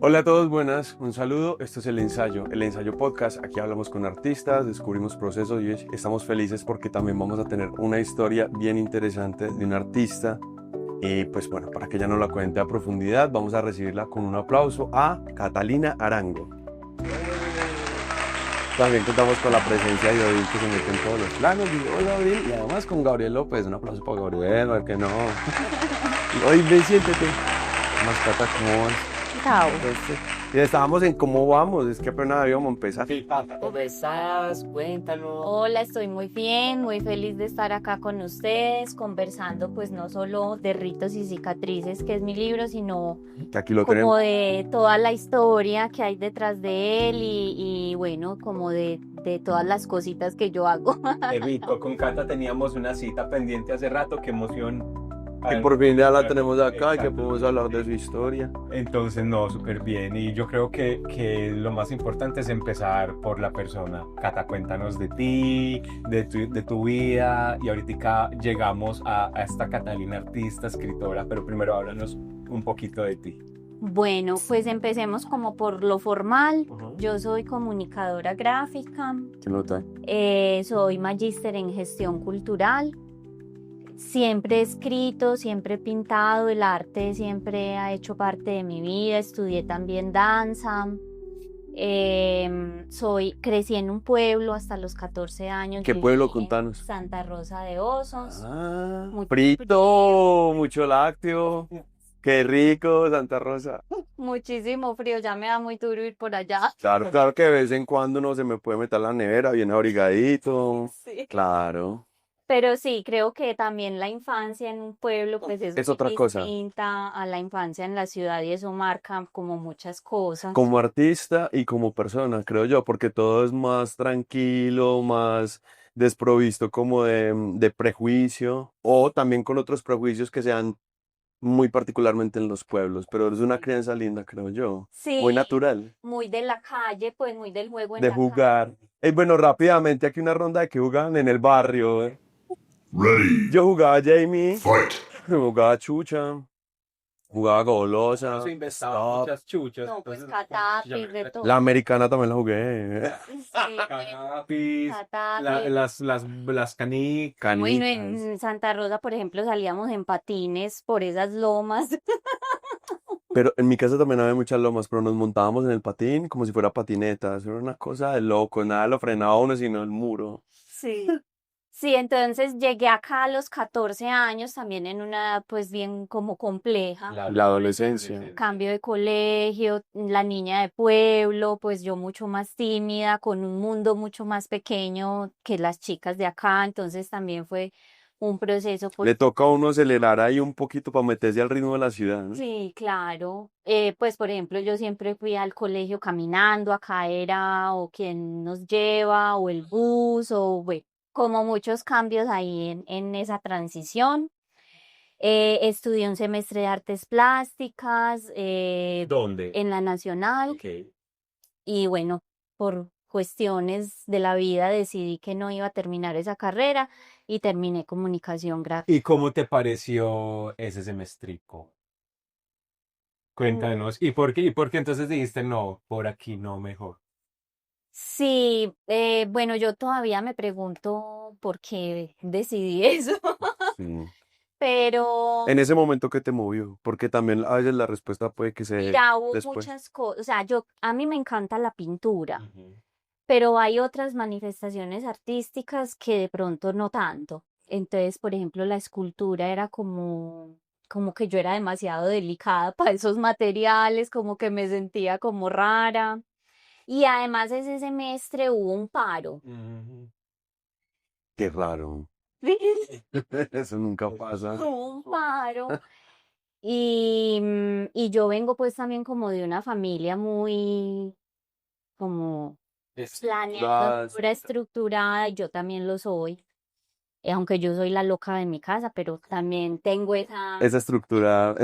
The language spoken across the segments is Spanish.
Hola a todos, buenas, un saludo. Esto es el ensayo podcast. Aquí hablamos con artistas, descubrimos procesos y estamos felices porque también vamos a tener una historia bien interesante de un artista. Y pues bueno, para que ella nos la cuente a profundidad, vamos a recibirla con un aplauso a Catalina Arango. También contamos con la presencia de Odil que se mete en todos los planos. Y hola Odil, y además con Gabriel López. Un aplauso para Gabriel, ¿por qué no? Odil, ven, siéntete. Más Cata, ¿cómo vas? Chao. Entonces, ya estábamos en cómo vamos, es que apenas íbamos a empezar. ¿Cómo estás? Cuéntanos. Hola, estoy muy bien, muy feliz de estar acá con ustedes, conversando pues no solo de Ritos y Cicatrices, que es mi libro, sino Que aquí lo como tenemos. de toda la historia que hay detrás de él y bueno, como de todas las cositas que yo hago. Qué rico, con Cata teníamos una cita pendiente hace rato, qué emoción. Y por fin ya la Claro, tenemos acá y que exacto. podemos hablar de su historia. Entonces, no, súper bien. Y yo creo que lo más importante es empezar por la persona. Cata, cuéntanos de ti, de tu vida. Y ahorita llegamos a esta Catalina artista, escritora, pero primero háblanos un poquito de ti. Bueno, pues empecemos como por lo formal. Ujú. Yo soy comunicadora gráfica, ¿Quién lo trae? soy magíster en gestión cultural. Siempre he escrito, siempre he pintado, el arte siempre ha hecho parte de mi vida, estudié también danza, crecí en un pueblo hasta los 14 años, ¿Qué viví pueblo? en Contanos. Santa Rosa de Osos, Ah, mucho frito, frío, mucho lácteo. Qué rico, Santa Rosa. muchísimo frío, ya me da muy duro ir por allá. Claro, claro que de vez en cuando uno se me puede meter a la nevera, bien abrigadito. Sí. Claro. Pero sí, creo que también la infancia en un pueblo pues es Es muy otra cosa. distinta a la infancia en la ciudad y eso marca como muchas cosas. Como artista y como persona, creo yo, porque todo es más tranquilo, más desprovisto como de prejuicio, o también con otros prejuicios que sean muy particularmente en los pueblos, pero es una crianza linda, creo yo, muy Sí, natural, muy de la calle, pues muy del juego en de la calle. jugar. Bueno, rápidamente, aquí una ronda de que jugaban en el barrio. Ready, Yo jugaba Jamie, fight. jugaba Chucha, jugaba Golosa, Eso inventaba Stop. muchas chuchas. No, pues Entonces, catapis, de La todo. americana también la jugué. Sí, canapis, catapis. las canicas. Bueno, Canicas. en Santa Rosa, por ejemplo, salíamos en patines por esas lomas. Pero en mi casa también había muchas lomas, pero nos montábamos en el patín como si fuera patineta. Eso era una cosa de loco, nada lo frenaba a uno sino el muro. Sí. Sí, entonces llegué acá a los 14 años, también en una edad pues bien como compleja. La adolescencia. Cambio de colegio, la niña de pueblo, pues yo mucho más tímida, con un mundo mucho más pequeño que las chicas de acá, entonces también fue un proceso pues Le toca a uno acelerar ahí un poquito para meterse al ritmo de la ciudad, ¿no? sí, claro. Pues por ejemplo, yo siempre fui al colegio caminando, acá era o quien nos lleva o el bus o bueno, como muchos cambios ahí en esa transición. Estudié un semestre de artes plásticas ¿Dónde? en la Nacional Ok. y bueno, por cuestiones de la vida decidí que no iba a terminar esa carrera y terminé comunicación gráfica. ¿Y cómo te pareció ese semestrico? Mm, Cuéntanos. ¿Y por qué entonces dijiste no, por aquí no mejor? sí, bueno, yo todavía me pregunto por qué decidí eso, Sí. pero En ese momento que te movió, porque también a veces la respuesta puede que se dé mira, hubo después. muchas cosas, o sea, a mí me encanta la pintura. Ujú. Pero hay otras manifestaciones artísticas que de pronto no tanto. Entonces, por ejemplo, la escultura era como que yo era demasiado delicada para esos materiales, como que me sentía como rara. Y además ese semestre hubo un paro. Ujú. Qué raro. Eso nunca pasa. Hubo un paro. Y yo vengo pues también como de una familia muy como Las- planeadora, estructurada, y yo también lo soy. Aunque yo soy la loca de mi casa, pero también tengo esa estructura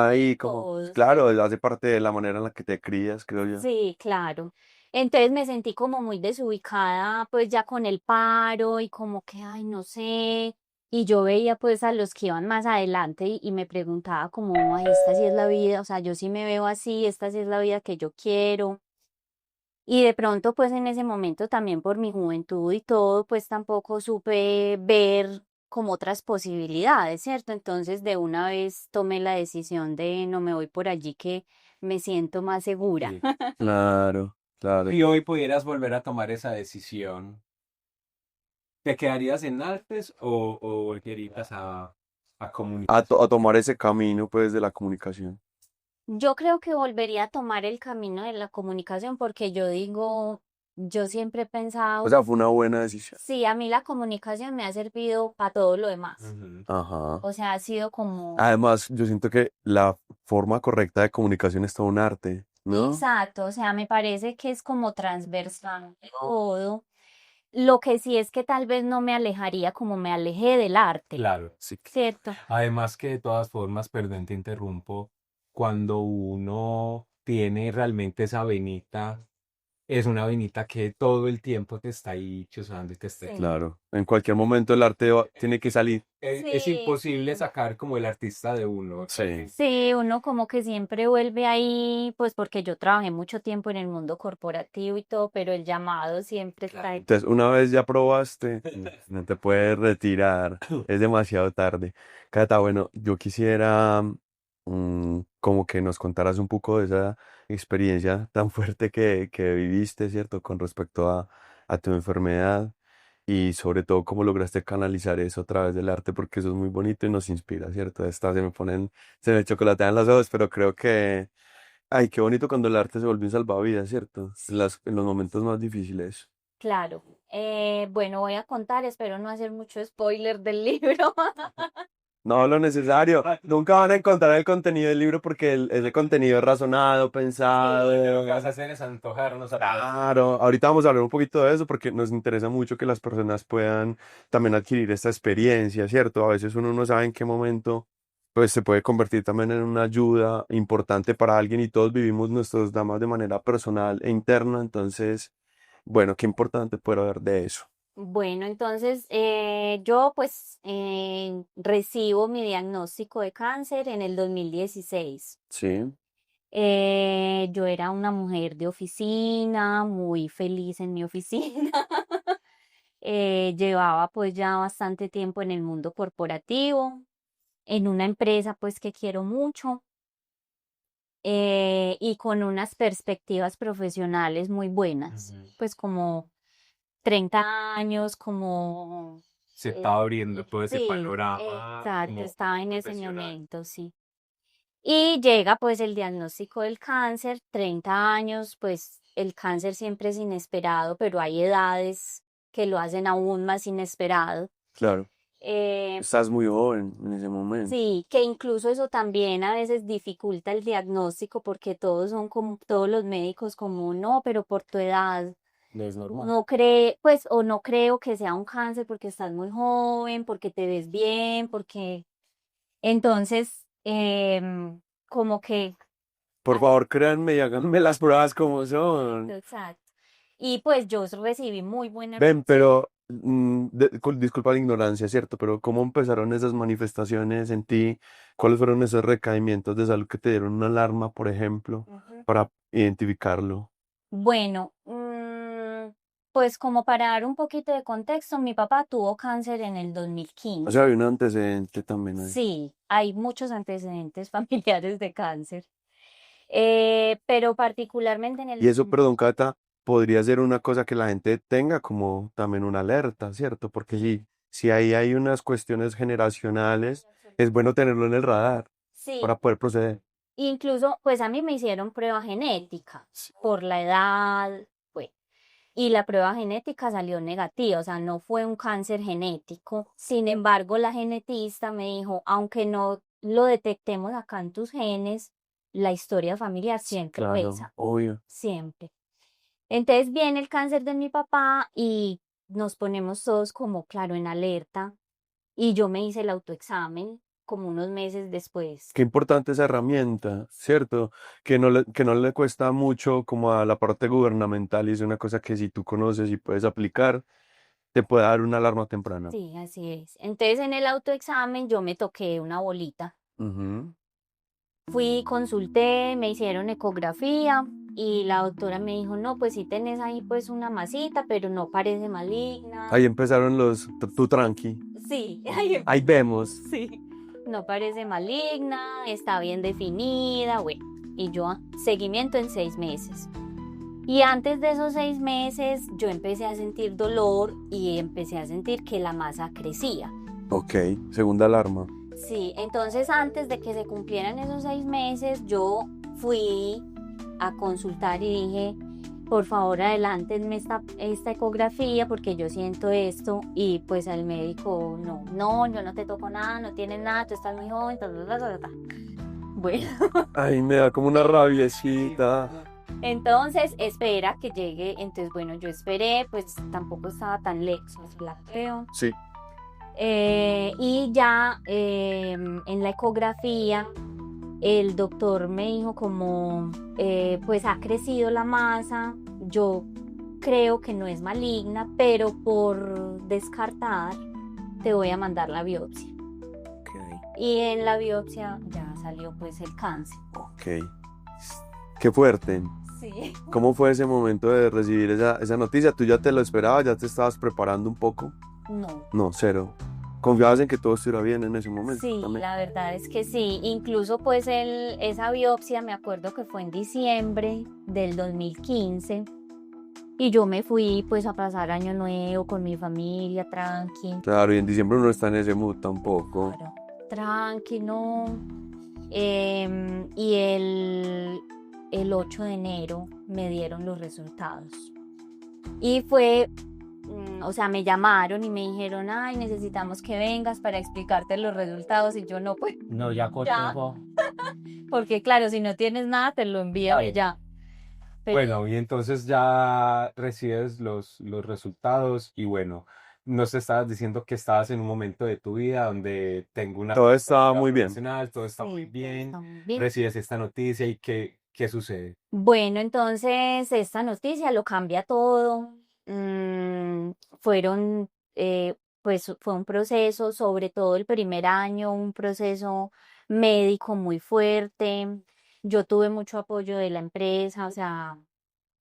ahí como, pues, todos. claro, hace parte de la manera en la que te crías, creo yo. Sí, claro. Entonces me sentí como muy desubicada, pues ya con el paro y como que, ay, no sé. Y yo veía pues a los que iban más adelante y me preguntaba como, ay, esta sí es la vida, o sea, yo sí me veo así, esta sí es la vida que yo quiero. Y de pronto pues en ese momento también por mi juventud y todo, pues tampoco supe ver como otras posibilidades, ¿cierto? Entonces de una vez tomé la decisión de no me voy por allí que me siento más segura. Sí. Claro, claro. Y hoy pudieras volver a tomar esa decisión, ¿te quedarías en artes o volverías a comunicación? A tomar ese camino, pues, de la comunicación. Yo creo que volvería a tomar el camino de la comunicación porque yo digo, yo siempre he O pensado, sea, fue una buena decisión. sí, a mí la comunicación me ha servido para todo lo demás. Ujú. Ajá. O sea, ha sido como, Además, yo siento que la forma correcta de comunicación es todo un arte, ¿no? exacto, o sea, me parece que es como transversal todo. Lo que sí es que tal vez no me alejaría como me alejé del arte, Claro. Sí. ¿cierto? Además que de todas formas, perdón, te interrumpo, cuando uno tiene realmente esa venita, es una venita que todo el tiempo te está ahí chuzando y te está... Sí. Claro. En cualquier momento el arte tiene que salir. Es Sí, imposible sí. sacar como el artista de uno. Sí. Sí, uno como que siempre vuelve ahí, pues porque yo trabajé mucho tiempo en el mundo corporativo y todo, pero el llamado siempre está ahí. Entonces, una vez ya probaste, no te puedes retirar. Es demasiado tarde. Cata, bueno, yo quisiera como que nos contaras un poco de esa experiencia tan fuerte que viviste, ¿cierto? Con respecto a tu enfermedad y sobre todo cómo lograste canalizar eso a través del arte, porque eso es muy bonito y nos inspira, ¿cierto? Esta se me chocolatean los ojos, pero creo que, ay, qué bonito cuando el arte se vuelve un salvavidas, ¿cierto? En los momentos más difíciles. Claro. Bueno, voy a contar, espero no hacer mucho spoiler del libro. No lo necesario. Nunca van a encontrar el contenido del libro porque ese contenido es razonado, Lo que pensado. vas a hacer es antojarnos a todos. Claro, ahorita vamos a hablar un poquito de eso porque nos interesa mucho que las personas puedan también adquirir esta experiencia, ¿cierto? A veces uno no sabe en qué momento pues se puede convertir también en una ayuda importante para alguien y todos vivimos nuestros dramas de manera personal e interna, entonces, bueno, qué importante poder hablar de eso. Bueno, entonces yo pues recibo mi diagnóstico de cáncer en el 2016. Sí, Yo era una mujer de oficina, muy feliz en mi oficina. Llevaba pues ya bastante tiempo en el mundo corporativo, en una empresa pues que quiero mucho y con unas perspectivas profesionales muy buenas, Ujú. pues como 30 años, como... Se eh, estaba abriendo todo ese sí, panorama exacto, como estaba en ese profesional. momento, sí. Y llega pues el diagnóstico del cáncer, 30 años, pues el cáncer siempre es inesperado, pero hay edades que lo hacen aún más inesperado. claro. Eh, Estás muy joven en ese momento. sí, que incluso eso también a veces dificulta el diagnóstico porque todos son como, todos los médicos como, no, pero por tu edad, No es normal. no cree, pues, o no creo que sea un cáncer porque estás muy joven, porque te ves bien, porque entonces, como que, Por favor, créanme y háganme las pruebas como son. exacto. Y pues yo recibí muy buena Ven, reacción. pero disculpa la ignorancia, ¿cierto? Pero ¿cómo empezaron esas manifestaciones en ti? ¿Cuáles fueron esos recaimientos de salud que te dieron una alarma, por ejemplo, Ujú. para identificarlo? Bueno, pues como para dar un poquito de contexto, mi papá tuvo cáncer en el O sea, 2015. había un antecedente también ahí. Sí, hay muchos antecedentes familiares de cáncer, pero particularmente en Y el... eso, perdón, Cata, podría ser una cosa que la gente tenga como también una alerta, ¿cierto? Porque si ahí hay unas cuestiones generacionales, es bueno tenerlo en el radar Sí, para poder proceder. incluso pues a mí me hicieron prueba genética Sí. por la edad, pues, y la prueba genética salió negativa, o sea, no fue un cáncer genético. Sin embargo, la genetista me dijo, aunque no lo detectemos acá en tus genes, la historia familiar siempre Claro, pesa, obvio. siempre. Entonces viene el cáncer de mi papá y nos ponemos todos como, claro, en alerta. Y yo me hice el autoexamen como unos meses después. Qué importante esa herramienta, ¿cierto? Que no le cuesta mucho como a la parte gubernamental y es una cosa que si tú conoces y puedes aplicar, te puede dar una alarma temprana. Sí, así es. Entonces en el autoexamen yo me toqué una bolita. Ujú. Fui, consulté, me hicieron ecografía y la doctora me dijo, no, pues sí tenés ahí pues una masita, pero no parece maligna. Ahí empezaron tú tranqui. Sí, ahí Ahí vemos. sí. No parece maligna, está bien definida, bueno. Y yo, seguimiento en 6 meses. Y antes de esos 6 meses, yo empecé a sentir dolor y empecé a sentir que la masa crecía. Ok, segunda alarma. Sí, entonces antes de que se cumplieran esos 6 meses, yo fui a consultar y dije, por favor, adelántenme esta ecografía porque yo siento esto. Y pues el médico, no, yo no te toco nada, no tienes nada, tú estás muy joven, ta, ta, ta, ta, ta. Bueno, Ay, me da como una rabiecita. entonces espera que llegue. Entonces, bueno, yo esperé, pues tampoco estaba tan lejos, la creo. Sí. Y ya en la ecografía el doctor me dijo como, pues ha crecido la masa, yo creo que no es maligna, pero por descartar te voy a mandar la biopsia. Ok. Y en la biopsia ya salió pues el cáncer. Ok. Qué fuerte. Sí. ¿Cómo fue ese momento de recibir esa noticia? ¿Tú ya te lo esperabas? ¿Ya te estabas preparando un poco? No. No, cero. ¿Confiabas en que todo estuviera bien en ese momento? Sí, también? la verdad es que sí. Incluso pues esa biopsia me acuerdo que fue en diciembre del 2015 y yo me fui pues a pasar año nuevo con mi familia, tranqui. Claro, y en diciembre uno está en ese mood tampoco. Claro, tranqui, ¿no? Y el 8 de enero me dieron los resultados. Y fue, o sea, me llamaron y me dijeron, ay, necesitamos que vengas para explicarte los resultados. Y yo no, pues, No, ya cotejo. porque claro, si no tienes nada, te lo envío y Ay. ya. Pero Bueno, y entonces ya recibes los resultados y bueno, nos estabas diciendo que estabas en un momento de tu vida donde tengo una Todo estaba perspectiva muy bien. profesional, todo está muy sí, todo bien, está muy bien. recibes esta noticia y ¿qué sucede? Bueno, entonces esta noticia lo cambia todo. Fueron, pues fue un proceso, sobre todo el primer año, un proceso médico muy fuerte. Yo tuve mucho apoyo de la empresa, o sea,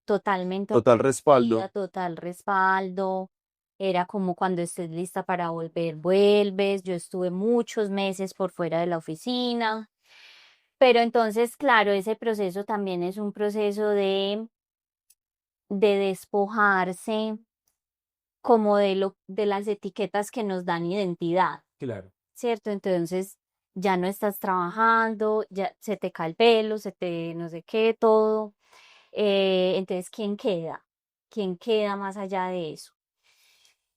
totalmente Total ofrecida, respaldo. total respaldo. Era como cuando estés lista para volver, vuelves. Yo estuve muchos meses por fuera de la oficina. Pero entonces, claro, ese proceso también es un proceso de despojarse como de las etiquetas que nos dan identidad, Claro. ¿cierto? Entonces ya no estás trabajando, ya se te cae el pelo, se te no sé qué, todo. Entonces, ¿quién queda? ¿Quién queda más allá de eso?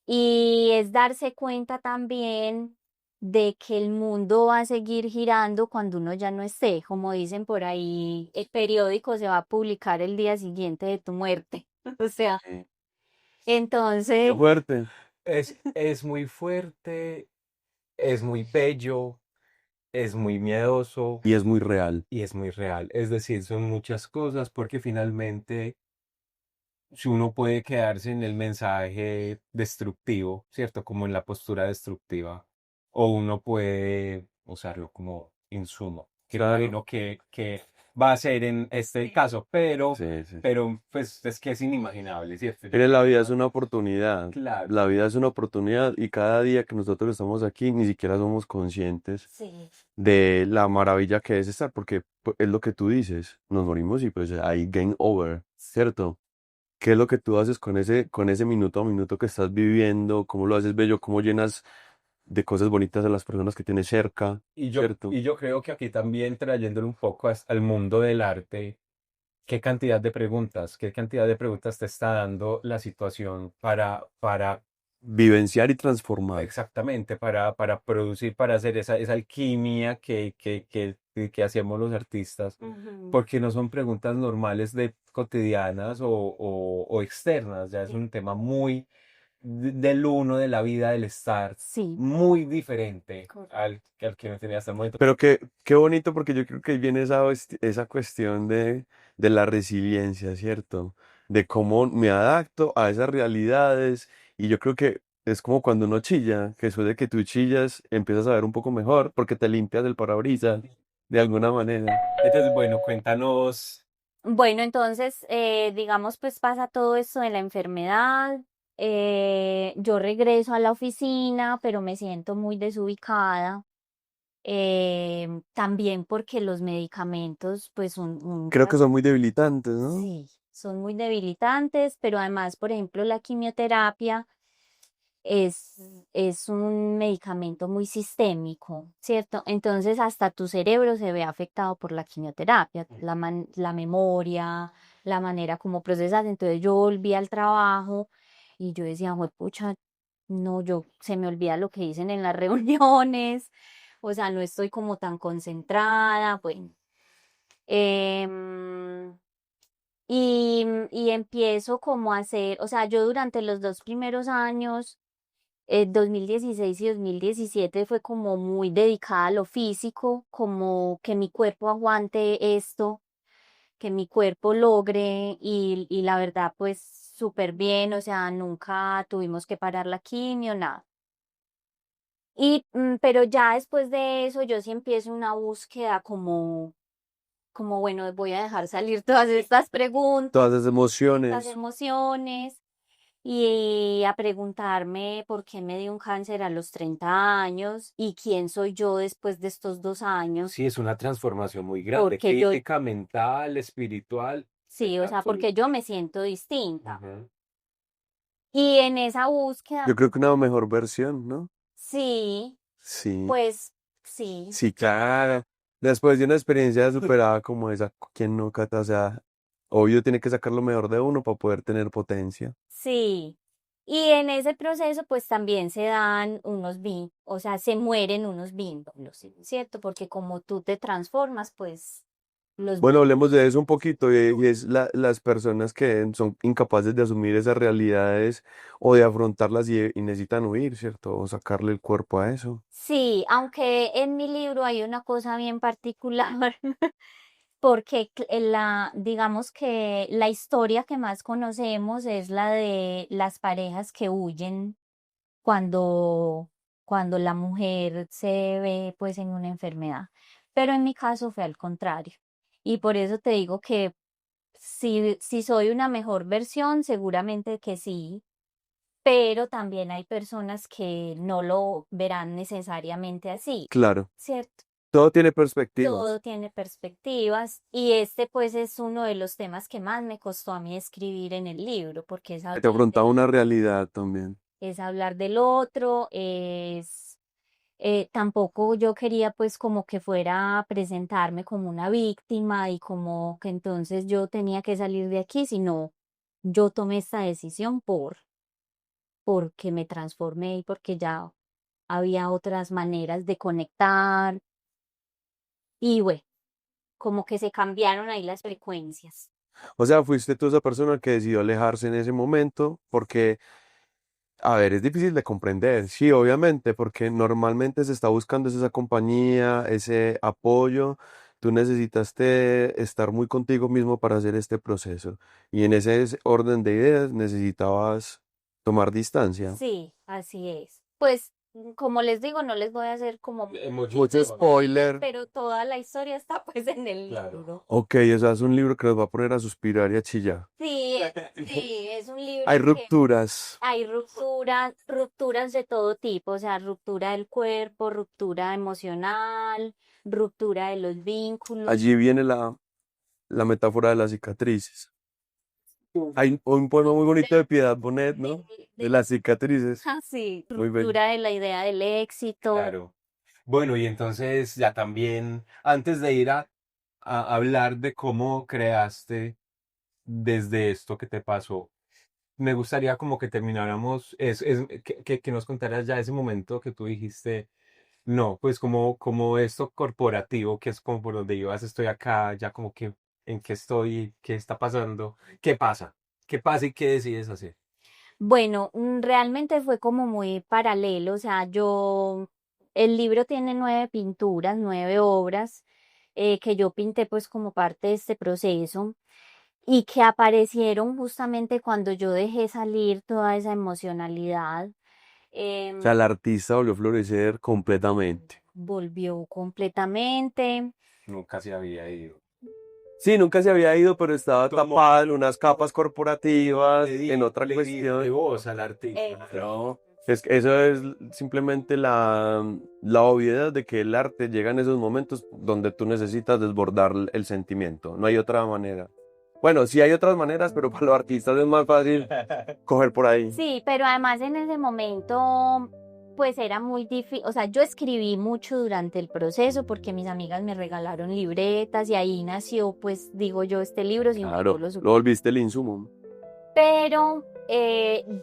Y es darse cuenta también de que el mundo va a seguir girando cuando uno ya no esté. Como dicen por ahí, el periódico se va a publicar el día siguiente de tu muerte. O sea, Sí. Qué entonces, fuerte. Es muy fuerte, es muy bello, es muy miedoso Y es muy real. y es muy real. Es decir, son muchas cosas porque finalmente si uno puede quedarse en el mensaje destructivo, ¿cierto? Como en la postura destructiva, o uno puede usarlo como insumo, que Claro. creo que va a ser en este caso, Sí, sí. pero pues es que es inimaginable, ¿cierto? Yo Mire, la creo vida que es una oportunidad. claro, La vida es una oportunidad y cada día que nosotros estamos aquí ni siquiera somos conscientes sí, de la maravilla que es estar, porque es lo que tú dices, nos morimos y pues hay game over, ¿cierto? ¿Qué es lo que tú haces con ese minuto a minuto que estás viviendo? ¿Cómo lo haces bello? ¿Cómo llenas de cosas bonitas a las personas que tienes cerca? ¿Cierto? y yo creo que aquí también trayéndolo un poco al mundo del arte. Qué cantidad de preguntas te está dando la situación para Vivenciar y transformar. exactamente, para producir, para hacer esa alquimia que hacemos los artistas, ujú, porque no son preguntas normales de cotidianas o externas, ya es sí, un tema muy del uno, de la vida, del estar, sí, muy diferente correcto. al que me tenía hasta el momento. Pero qué bonito porque yo creo que ahí viene esa cuestión de la resiliencia, ¿cierto? De cómo me adapto a esas realidades y yo creo que es como cuando uno chilla, que después de que tú chillas empiezas a ver un poco mejor porque te limpias el parabrisas de alguna manera. Entonces, bueno, cuéntanos. Bueno, entonces, digamos, pues pasa todo esto de la enfermedad. Yo regreso a la oficina, pero me siento muy desubicada. También porque los medicamentos, pues Creo que son muy debilitantes, ¿no? sí, son muy debilitantes, pero además, por ejemplo, la quimioterapia es, es un medicamento muy sistémico, ¿cierto? Entonces hasta tu cerebro se ve afectado por la quimioterapia, la memoria, la manera como procesas. Entonces yo volví al trabajo y yo decía, pucha, no, yo se me olvida lo que dicen en las reuniones, o sea, no estoy como tan concentrada, bueno. Em, y empiezo como a hacer, o sea, yo durante los 2 primeros años 2016 y 2017 fue como muy dedicada a lo físico, como que mi cuerpo aguante esto, que mi cuerpo logre y la verdad pues súper bien, o sea, nunca tuvimos que parar la quimio, nada. Pero ya después de eso yo sí empiezo una búsqueda como bueno, voy a dejar salir todas estas preguntas, Todas esas estas emociones. emociones y a preguntarme por qué me dio un cáncer a los 30 años y quién soy yo después de estos 2 años, Sí, es una transformación muy grande, porque yo, física, mental, espiritual, sí, o sea, porque absoluto. yo me siento distinta. Ujú. Y en esa búsqueda, Yo creo que una mejor versión, ¿no? sí, Sí, pues sí, sí, claro. Después de una experiencia superada como esa, ¿quién no, Cata? O sea, obvio tiene que sacar lo mejor de uno para poder tener potencia. sí. Y en ese proceso, pues también se dan o sea, se mueren unos vínculos, ¿cierto? Porque como tú te transformas, pues los Bueno, vínculos. hablemos de eso un poquito, y es las personas que son incapaces de asumir esas realidades o de afrontarlas y necesitan huir, ¿cierto? O sacarle el cuerpo a eso. Sí, aunque en mi libro hay una cosa bien particular, porque digamos que la historia que más conocemos es la de las parejas que huyen cuando, cuando la mujer se ve pues en una enfermedad. Pero en mi caso fue al contrario. Y por eso te digo que si soy una mejor versión, seguramente que sí, pero también hay personas que no lo verán necesariamente así, Claro, ¿cierto? todo tiene perspectivas. Todo tiene perspectivas y este pues es uno de los temas que más me costó a mí escribir en el libro, porque Te afrontaba una realidad también. es hablar del otro, tampoco yo quería pues como que fuera a presentarme como una víctima y como que entonces yo tenía que salir de aquí, sino yo tomé esta decisión porque me transformé y porque ya había otras maneras de conectar y bueno, como que se cambiaron ahí las frecuencias. O sea, fuiste tú esa persona que decidió alejarse en ese momento porque, a ver, es difícil de comprender, sí, obviamente, porque normalmente se está buscando es esa compañía, ese apoyo. Tú necesitaste estar muy contigo mismo para hacer este proceso. Y en ese orden de ideas necesitabas tomar distancia. Sí, así es. Pues como les digo, no les voy a hacer como Mucho Mucho spoiler. spoiler. pero toda la historia está pues en el Claro. libro. Ok, o sea, es un libro que nos va a poner a suspirar y a chillar. Sí, sí, es un libro Hay que rupturas. hay rupturas de todo tipo, o sea, ruptura del cuerpo, ruptura emocional, ruptura de los vínculos. Allí viene la metáfora de las cicatrices. Hay un poema muy bonito de Piedad Bonet, ¿no? De las cicatrices. Sí, Muy bello. ruptura de la idea del éxito. Claro. Bueno, y entonces ya también, antes de ir a hablar de cómo creaste desde esto que te pasó, me gustaría como que termináramos, que nos contaras ya ese momento que tú dijiste, no, pues como esto corporativo, que es como por donde ibas, estoy acá, ya como que en qué estoy, qué está pasando, qué pasa, qué pasa y qué decides hacer. Bueno, realmente fue como muy paralelo, o sea, el libro tiene 9 pinturas, 9 obras que yo pinté pues como parte de este proceso y que aparecieron justamente cuando yo dejé salir toda esa emocionalidad O sea, el artista volvió a florecer completamente. volvió completamente. Nunca se había ido. Sí, nunca se había ido, pero estaba Como tapada en unas capas corporativas, en otra le di de cuestión. voz al artista. No, es que eso es simplemente la obviedad de que el arte llega en esos momentos donde tú necesitas desbordar el sentimiento. No hay otra manera. Bueno, sí hay otras maneras, pero para los artistas es más fácil coger por ahí. Sí, pero además en ese momento, pues era muy difícil, o sea, yo escribí mucho durante el proceso porque mis amigas me regalaron libretas y ahí nació, pues digo yo, este libro sin Claro, los lo volviste el insumo. Pero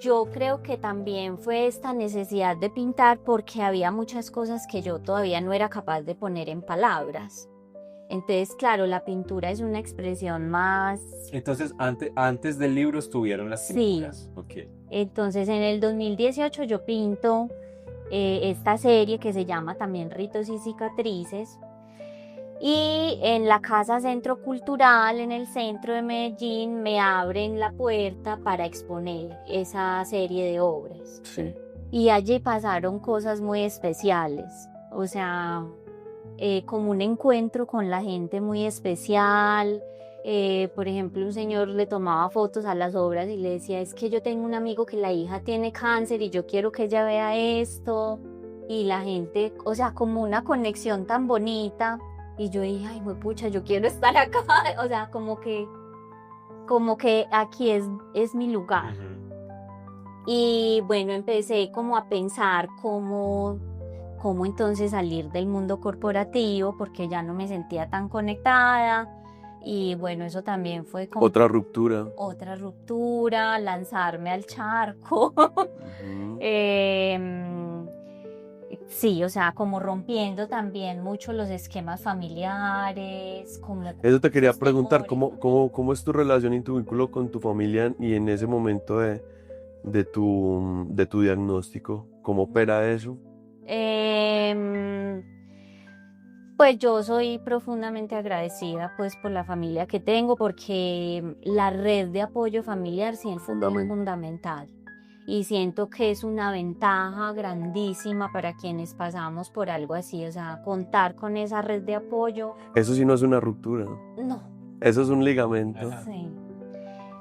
yo creo que también fue esta necesidad de pintar porque había muchas cosas que yo todavía no era capaz de poner en palabras. Entonces, claro, la pintura es una expresión más. Entonces, antes del libro estuvieron las Sí. pinturas. Ok. Entonces, en el 2018 yo pinto esta serie que se llama también Ritos y Cicatrices. Y en la Casa Centro Cultural, en el centro de Medellín, me abren la puerta para exponer esa serie de obras. Sí. Y allí pasaron cosas muy especiales, o sea, como un encuentro con la gente muy especial. Por ejemplo, un señor le tomaba fotos a las obras y le decía, es que yo tengo un amigo que la hija tiene cáncer y yo quiero que ella vea esto. Y la gente, o sea, como una conexión tan bonita. Y yo dije, ay, pucha, yo quiero estar acá. O sea, como que aquí es mi lugar. Y bueno, empecé como a pensar cómo entonces salir del mundo corporativo, porque ya no me sentía tan conectada. Y bueno, eso también fue como Otra ruptura. otra ruptura, lanzarme al charco. Ujú. Sí, o sea, como rompiendo también mucho los esquemas familiares, como Eso te quería esos preguntar, temores. ¿cómo es tu relación y tu vínculo con tu familia y en ese momento de tu diagnóstico? ¿Cómo opera eso? Em, pues yo soy profundamente agradecida pues por la familia que tengo porque la red de apoyo familiar siento que es fundamental y siento que es una ventaja grandísima para quienes pasamos por algo así, o sea, contar con esa red de apoyo, Eso sí no es una ruptura, no, eso es un ligamento. Ajá. sí.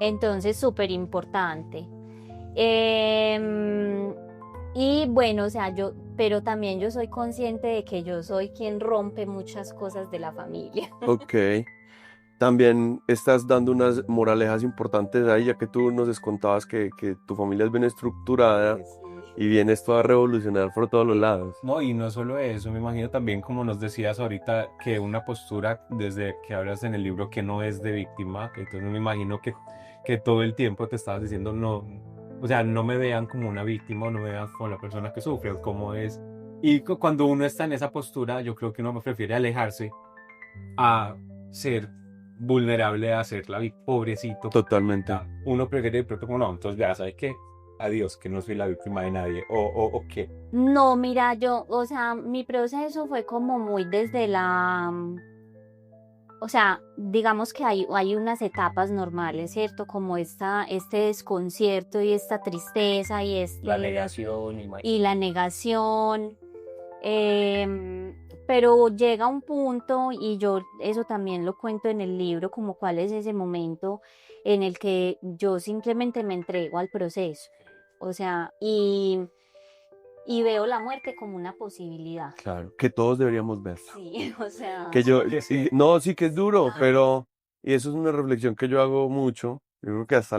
Entonces, súper importante. Em, y bueno, o sea, pero también yo soy consciente de que yo soy quien rompe muchas cosas de la familia. Ok. También estás dando unas moralejas importantes ahí, ya que tú nos descontabas que tu familia es bien estructurada y vienes tú a revolucionar por todos los lados. No, y no solo eso, me imagino también, como nos decías ahorita, que una postura desde que hablas en el libro que no es de víctima, entonces me imagino que todo el tiempo te estabas diciendo no, o sea, no me vean como una víctima o no me vean como la persona que sufre, como es. Y cuando uno está en esa postura, yo creo que uno prefiere alejarse a ser vulnerable, a ser pobrecito. Totalmente. Uno prefiere de pronto como no, entonces ya sabes qué, adiós, que no soy la víctima de nadie, o qué. No, mira, o sea, mi proceso fue como muy desde o sea, digamos que hay unas etapas normales, ¿cierto? Como este desconcierto y esta tristeza y La negación y la negación. Pero llega un punto, y yo eso también lo cuento en el libro, como cuál es ese momento en el que yo simplemente me entrego al proceso. O sea, y veo la muerte como una posibilidad. Claro, que todos deberíamos verla. Sí, o sea. Que yo, Sí. no, sí que es duro, pero, y eso es una reflexión que yo hago mucho, yo creo que hasta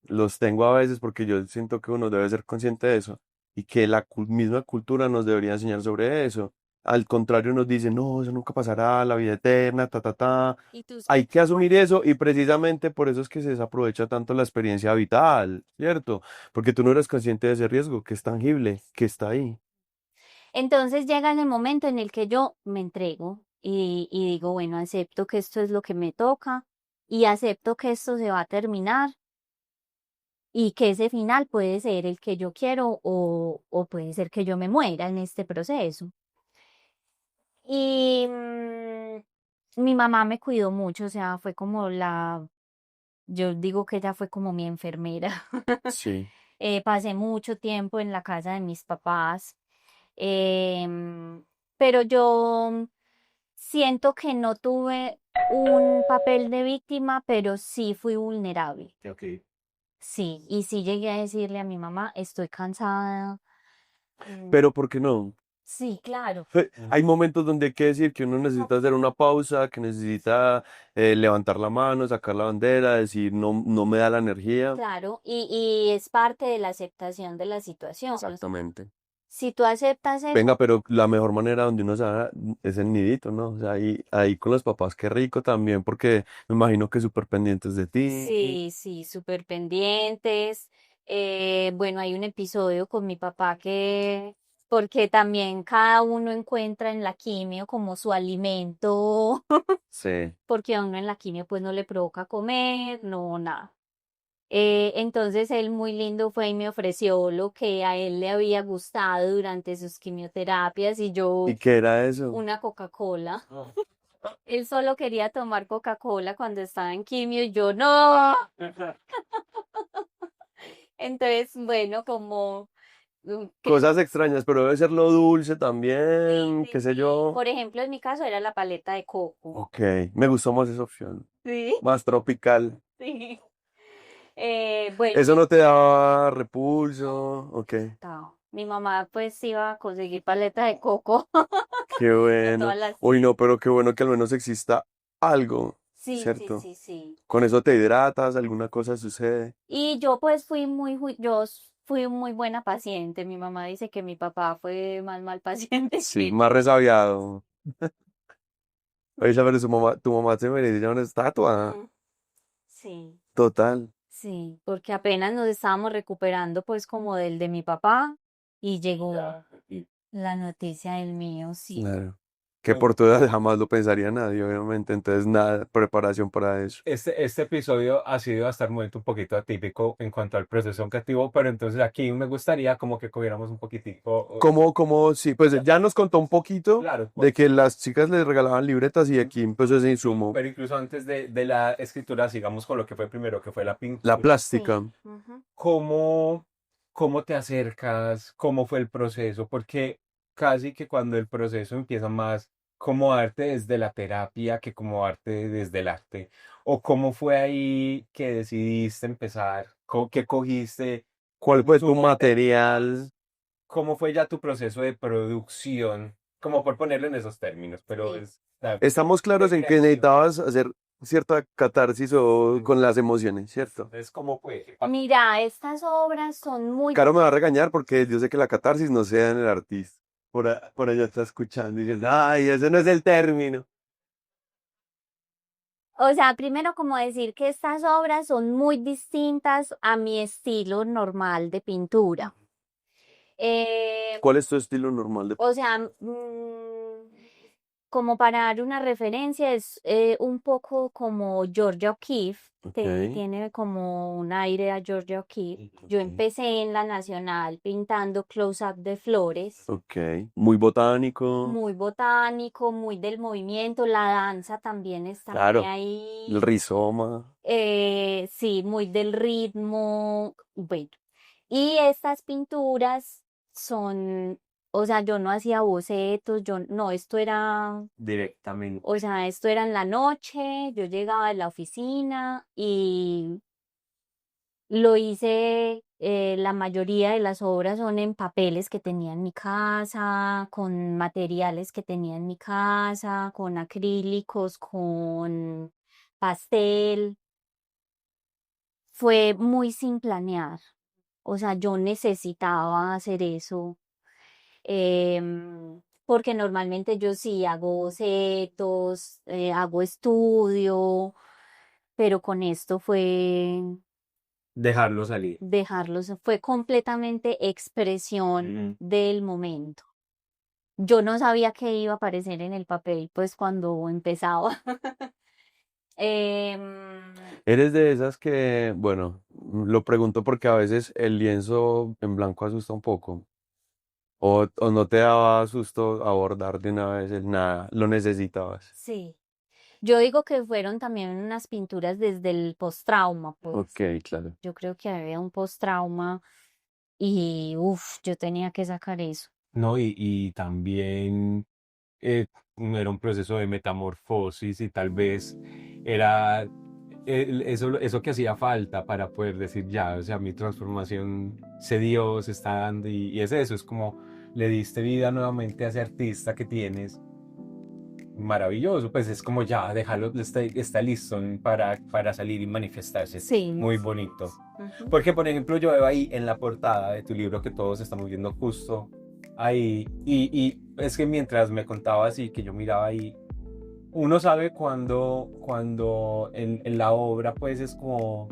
los tengo a veces porque yo siento que uno debe ser consciente de eso y que la misma cultura nos debería enseñar sobre eso. Al contrario, nos dice, no, eso nunca pasará, la vida eterna, ta, ta, ta. Y tú Hay que asumir eso y precisamente por eso es que se desaprovecha tanto la experiencia vital, ¿cierto? Porque tú no eres consciente de ese riesgo que es tangible, que está ahí. Entonces llega el momento en el que yo me entrego y digo, bueno, acepto que esto es lo que me toca y acepto que esto se va a terminar y que ese final puede ser el que yo quiero o puede ser que yo me muera en este proceso. Y mi mamá me cuidó mucho, o sea, fue como yo digo que ella fue como mi enfermera. Sí. Pasé mucho tiempo en la casa de mis papás, pero yo siento que no tuve un papel de víctima, pero sí fui vulnerable. Ok. Sí, y sí llegué a decirle a mi mamá, estoy cansada. Pero ¿por qué no? Sí, claro, Hay momentos donde hay que decir que uno necesita hacer una pausa, que necesita levantar la mano, sacar la bandera, decir no, no me da la energía. claro, y es parte de la aceptación de la situación. O sea, Exactamente. si tú aceptas eso, Venga, pero la mejor manera donde uno se da es el nidito, ¿no? O sea, ahí con los papás, qué rico también, porque me imagino que súper pendientes de ti. sí, sí, súper pendientes. Bueno, hay un episodio con mi papá porque también cada uno encuentra en la quimio como su alimento, Sí. porque a uno en la quimio pues no le provoca comer, no, nada. Entonces él muy lindo fue y me ofreció lo que a él le había gustado durante sus quimioterapias y yo ¿Y qué era eso? una Coca-Cola. Él solo quería tomar Coca-Cola cuando estaba en quimio y yo no. Entonces, bueno, como creo Cosas extrañas, pero debe ser lo dulce sí, también, sí, qué sé sí. yo. Por ejemplo, en mi caso era la paleta de coco. Ok, me gustó más esa opción. Sí, Más tropical. sí. Bueno, ¿Eso no te daba repulso? Ok, mi mamá pues iba a conseguir paleta de coco qué a bueno. todas las Uy, citas. no, pero qué bueno que al menos exista algo, Sí, sí, ¿cierto? sí, sí. Con eso te hidratas, alguna cosa sucede. Y yo pues fui muy buena paciente. Mi mamá dice que mi papá fue más mal paciente Sí, que más yo. resabiado. Oye, pero tu mamá se merece ya una estatua. Mm, sí, Total. sí, porque apenas nos estábamos recuperando pues como del de mi papá y llegó la noticia del mío, sí. Claro. Que por tu edad jamás lo pensaría nadie, obviamente. Entonces, nada, preparación para eso. Este episodio ha sido hasta el momento un poquito atípico en cuanto al proceso creativo, pero entonces aquí me gustaría como que cogiéramos un poquitico, Sí, pues ya nos contó un poquito claro, de que las chicas les regalaban libretas y aquí empezó ese insumo, pero incluso antes de la escritura, sigamos con lo que fue primero, que fue la la pintura. plástica. Sí. Ujú. ¿Cómo, cómo te acercas? ¿Cómo fue el proceso? Porque casi que cuando el proceso empieza más como arte desde la terapia que como arte desde el arte. ¿O cómo fue ahí que decidiste empezar? ¿Qué cogiste? ¿Cuál fue Tu tu material? ¿Cómo fue ya tu proceso de producción? Como por ponerlo en esos términos, pero Sí. es la Estamos de claros en que creación. necesitabas hacer cierta catarsis o con las emociones, ¿cierto? Es como fue. Mira, estas obras son muy, Caro me va a regañar porque yo sé que la catarsis no se da en el artista. Por allá está escuchando y dice, ay, ese no es el término. o sea, primero como decir que estas obras son muy distintas a mi estilo normal de pintura. Eh, ¿Cuál es tu estilo normal de... o sea, como para dar una referencia, es un poco como Georgia O'Keeffe, Ok, tiene como un aire a Georgia O'Keeffe. Yo ok, empecé en la Nacional pintando close-up de flores, ok. Muy botánico, muy botánico, muy del movimiento, la danza también está muy claro. El ahí, rizoma. sí, muy del ritmo, bueno. Y estas pinturas son, o sea, yo no hacía bocetos, yo no, esto era, Directamente. o sea, esto era en la noche, yo llegaba de la oficina y lo hice, la mayoría de las obras son en papeles que tenía en mi casa, con materiales que tenía en mi casa, con acrílicos, con pastel. Fue muy sin planear. O sea, yo necesitaba hacer eso, porque normalmente yo sí hago bocetos, hago estudio, pero con esto fue Dejarlo salir. dejarlos, fue completamente expresión Mm. del momento. Yo no sabía que iba a aparecer en el papel, pues cuando empezaba. Em, Eres de esas que, bueno, lo pregunto porque a veces el lienzo en blanco asusta un poco. O no te daba susto abordar de una vez el nada, lo necesitabas. sí, yo digo que fueron también unas pinturas desde el postrauma, pues. Ok, claro. Yo creo que había un postrauma y uff, yo tenía que sacar eso. No, y también era un proceso de metamorfosis y tal vez era eso que hacía falta para poder decir ya, o sea, mi transformación se dio, se está dando y es eso, es como le diste vida nuevamente a ese artista que tienes. Maravilloso, pues es como ya, déjalo, está listo para salir y manifestarse. Sí. Muy bonito. Ujú. Porque, por ejemplo, yo veo ahí en la portada de tu libro que todos estamos viendo justo ahí, y es que mientras me contabas y que yo miraba ahí, uno sabe cuando en la obra pues es como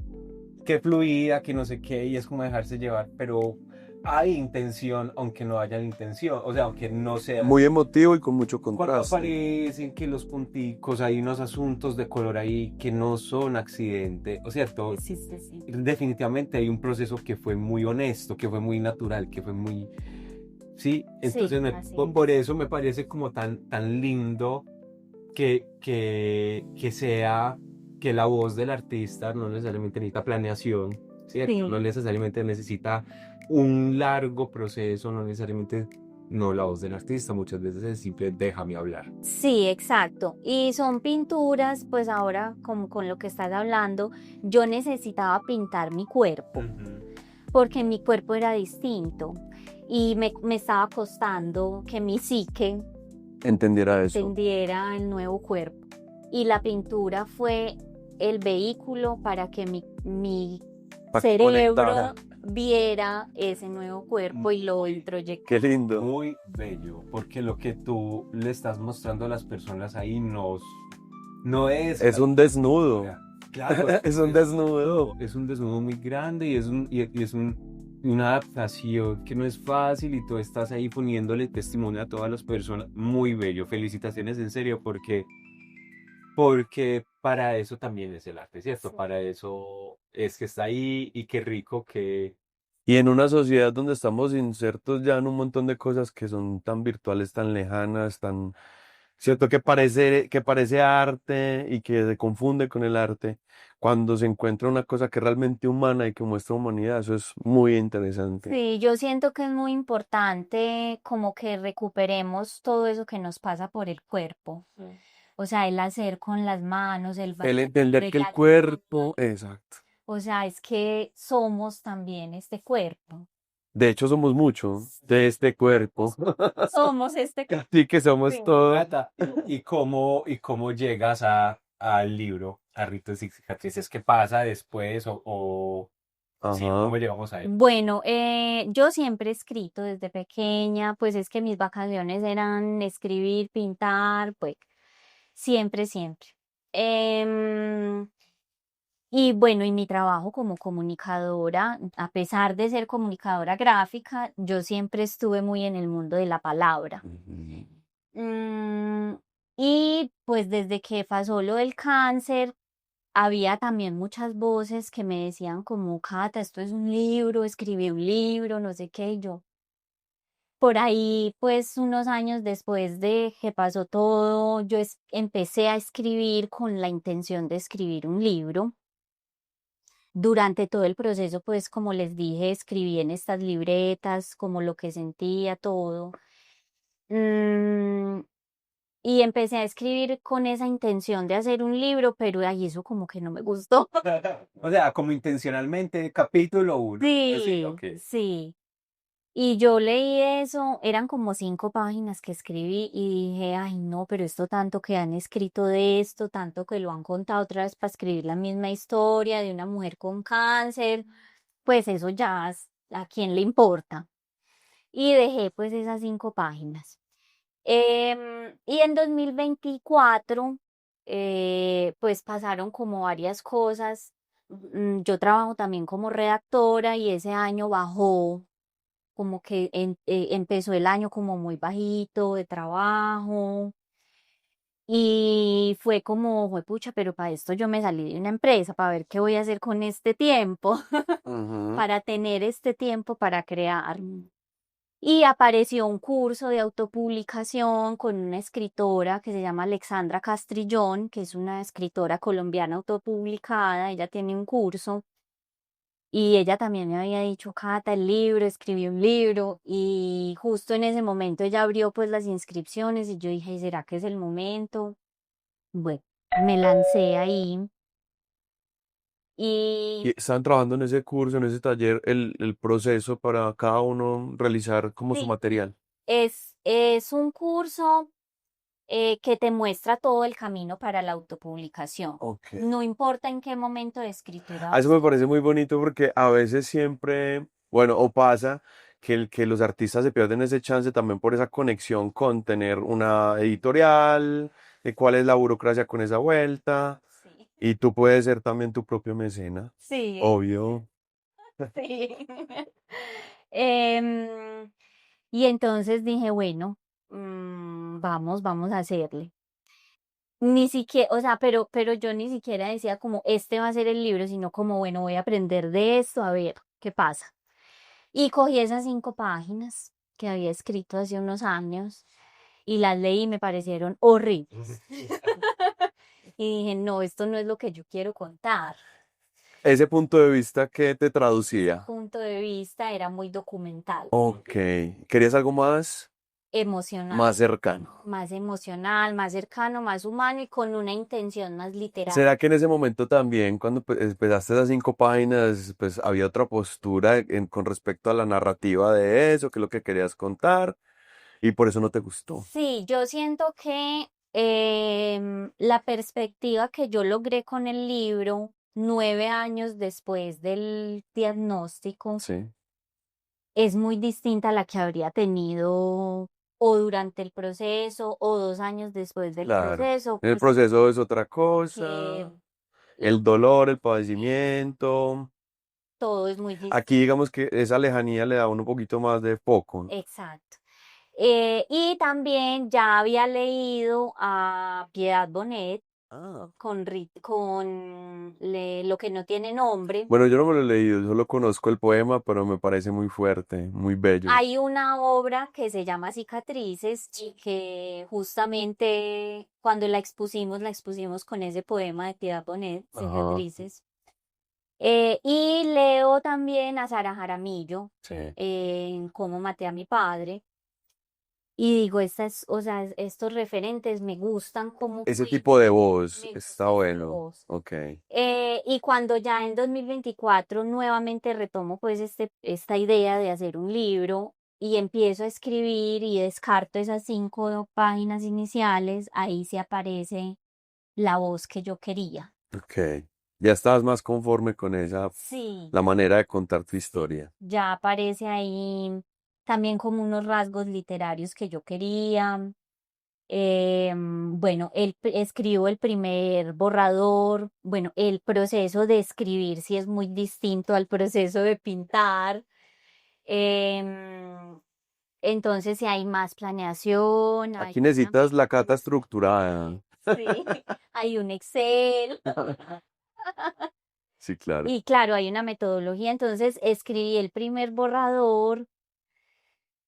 que fluida, que no sé qué, y es como dejarse llevar, pero hay intención, aunque no haya intención, o sea, aunque no sea. Muy emotivo y con mucho Cuando contraste. aparecen que los punticos, hay unos asuntos de color ahí que no son accidente, o cierto, Sí, sí, sí. definitivamente hay un proceso que fue muy honesto, que fue muy natural, que fue muy, sí, entonces Sí, así por es. eso me parece como tan lindo que sea que la voz del artista no necesariamente necesita planeación, ¿cierto? No Sí. necesariamente necesita un largo proceso, no necesariamente, no, la voz del artista muchas veces es simple, déjame hablar. Sí, exacto. Y son pinturas, pues ahora, como con lo que estás hablando, yo necesitaba pintar mi cuerpo, porque mi cuerpo era distinto y me estaba costando que mi psique Entendiera eso. entendiera el nuevo cuerpo. Y la pintura fue el vehículo para que mi Pa' que conectara. cerebro viera ese nuevo cuerpo y lo introyectara. Qué lindo. Muy bello, porque lo que tú le estás mostrando a las personas ahí no es... Es un desnudo. Claro, Es un desnudo. es un desnudo muy grande y una adaptación que no es fácil y tú estás ahí poniéndole testimonio a todas las personas. Muy bello, felicitaciones en serio porque para eso también es el arte, ¿cierto? Sí. Para eso es que está ahí y qué rico que... Y en una sociedad donde estamos insertos ya en un montón de cosas que son tan virtuales, tan lejanas, tan, cierto, que parece arte y que se confunde con el arte, cuando se encuentra una cosa que es realmente humana y que muestra humanidad, eso es muy interesante. Sí, yo siento que es muy importante como que recuperemos todo eso que nos pasa por el cuerpo. O sea, el hacer con las manos, el El bailar entender sobre que el la cuerpo, luna. exacto. O sea, es que somos también este cuerpo. De hecho, somos mucho de este cuerpo. Somos este cuerpo. Así que somos Sí. todo. Nata, ¿y cómo llegas al libro, a Ritos y Cicatrices? ¿Qué pasa después? Sí, Ajá. ¿cómo llegamos a él? Bueno, yo siempre he escrito desde pequeña, pues es que mis vacaciones eran escribir, pintar, pues siempre, siempre. Em, y bueno, y mi trabajo como comunicadora, a pesar de ser comunicadora gráfica, yo siempre estuve muy en el mundo de la palabra. Ujú. Mm, y pues desde que pasó lo del cáncer, había también muchas voces que me decían como, Cata, esto es un libro, escribí un libro, no sé qué, y yo. Por ahí, pues unos años después de que pasó todo, yo empecé a escribir con la intención de escribir un libro. Durante todo el proceso, pues como les dije, escribí en estas libretas, como lo que sentía, todo. Mm, y empecé a escribir con esa intención de hacer un libro, pero ahí eso como que no me gustó. O sea, como intencionalmente, capítulo 1. Sí, Sí, ok. sí. Y yo leí eso, eran como 5 páginas que escribí y dije, ay no, pero esto tanto que han escrito de esto, tanto que lo han contado otra vez para escribir la misma historia de una mujer con cáncer, pues eso ya a quién le importa. Y dejé pues esas 5 páginas. Y en 2024, pues pasaron como varias cosas. Yo trabajo también como redactora y ese año bajó, como que empezó el año como muy bajito de trabajo. Y fue como, pucha, pero para esto yo me salí de una empresa, para ver qué voy a hacer con este tiempo, Ujú. para tener este tiempo para crear. Y apareció un curso de autopublicación con una escritora que se llama Alexandra Castrillón, que es una escritora colombiana autopublicada. Ella tiene un curso Y ella también me había dicho, Cata, el libro, escribí un libro y justo en ese momento ella abrió pues las inscripciones y yo dije, "Ay, ¿será que es el momento?" Bueno, me lancé ahí Y y estaban trabajando en ese curso, en ese taller, el proceso para cada uno realizar como su sí, material. es un curso que te muestra todo el camino para la autopublicación. Ok. No importa en qué momento de escritura A eso me estés. parece muy bonito porque a veces siempre, bueno, o pasa que los artistas se pierden ese chance también por esa conexión con tener una editorial, de cuál es la burocracia con esa vuelta, Sí, y tú puedes ser también tu propio mecena, sí, obvio. sí. Em, y entonces dije, bueno, vamos a hacerle. Ni siquiera, o sea, pero yo ni siquiera decía como este va a ser el libro, sino como, bueno, voy a aprender de esto, a ver qué pasa. Y cogí esas 5 páginas que había escrito hace unos años y las leí y me parecieron horribles. Y dije, no, esto no es lo que yo quiero contar. Ese punto de vista que te Ese traducía. punto de vista era muy documental, Ok. ¿Querías algo emocional, más cercano? más emocional, más cercano, más humano y con una intención más literaria. ¿Será que en ese momento también, cuando empezaste esas 5 páginas, pues había otra postura con respecto a la narrativa de eso, que es lo que querías contar, y por eso no te gustó? Sí, yo siento que la perspectiva que yo logré con el libro 9 años después del diagnóstico Sí, es muy distinta a la que habría tenido o durante el proceso o 2 años después del claro. proceso, El pues proceso es otra porque cosa, lo- el dolor, el padecimiento. todo es muy Aquí distinto. digamos que esa lejanía le da a uno un poquito más de foco. Exacto. Y también ya había leído a Piedad Bonet Ah. Lo que no tiene nombre. Bueno, yo no me lo he leído, solo conozco el poema, pero me parece muy fuerte, muy bello. Hay una obra que se llama Cicatrices, y que justamente cuando la expusimos con ese poema de Piedad Bonet, Ajá, Cicatrices. Y leo también a Sara Jaramillo, sí. en Cómo maté a mi padre. Y digo, o sea, estos referentes me gustan como Ese tipo de voz me está gusta esa bueno. voz. Ok. Y cuando ya en 2024 nuevamente retomo pues esta idea de hacer un libro y empiezo a escribir y descarto esas 5 páginas iniciales, ahí se aparece la voz que yo quería. Ok. Ya estás más conforme con esa, Sí, la manera de contar tu sí, historia. ya aparece ahí también como unos rasgos literarios que yo quería. Bueno, escribo el primer borrador. Bueno, el proceso de escribir sí es muy distinto al proceso de pintar. em, entonces, si hay más planeación, hay Aquí una necesitas la cata metodología. estructurada. Sí, hay un Excel. Sí, claro. Y claro, hay una metodología. Entonces, escribí el primer borrador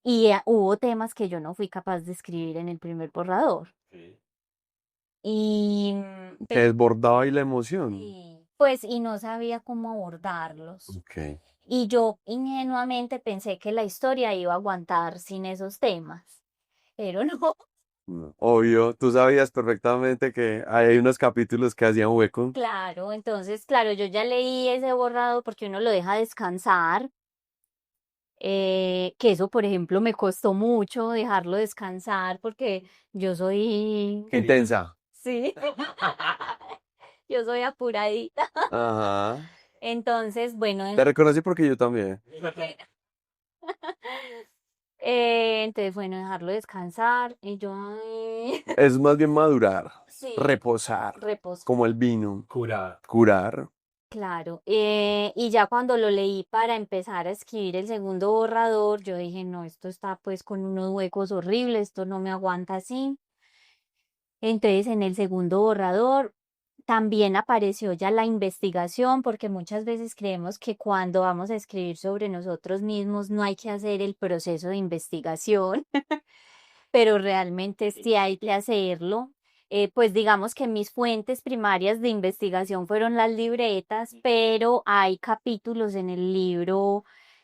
y hubo temas que yo no fui capaz de escribir en el primer borrador. Sí. Y, Te desbordaba ahí la emoción. sí, pues, y no sabía cómo abordarlos. Ok. Y yo ingenuamente pensé que la historia iba a aguantar sin esos temas, pero no, No, obvio, tú sabías perfectamente que hay unos capítulos que hacían hueco. claro, entonces, claro, yo ya leí ese borrado porque uno lo deja descansar, que eso, por ejemplo, me costó mucho dejarlo descansar porque yo soy, Qué intensa. sí, yo soy apuradita. Ajá. Entonces, bueno, Te reconocí porque yo también. entonces, bueno, dejarlo descansar y yo, ay, Es más bien madurar, sí, reposar, reposo. como el vino, Curada. curar. Claro, y ya cuando lo leí para empezar a escribir el segundo borrador, yo dije, no, esto está pues con unos huecos horribles, esto no me aguanta así. Entonces, en el segundo borrador también apareció ya la investigación, porque muchas veces creemos que cuando vamos a escribir sobre nosotros mismos no hay que hacer el proceso de investigación, pero realmente sí hay que hacerlo. Pues digamos que mis fuentes primarias de investigación fueron las libretas, pero hay capítulos en el libro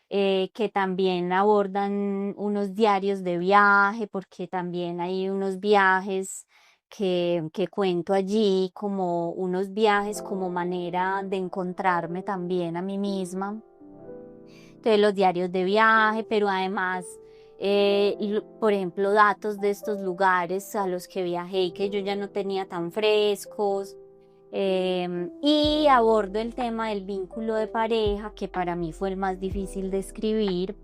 que también abordan unos diarios de viaje, porque también hay unos viajes que cuento allí, como unos viajes como manera de encontrarme también a mí misma. Entonces los diarios de viaje, pero además, por ejemplo, datos de estos lugares a los que viajé y que yo ya no tenía tan frescos. Y abordo el tema del vínculo de pareja, que para mí fue el más difícil de escribir,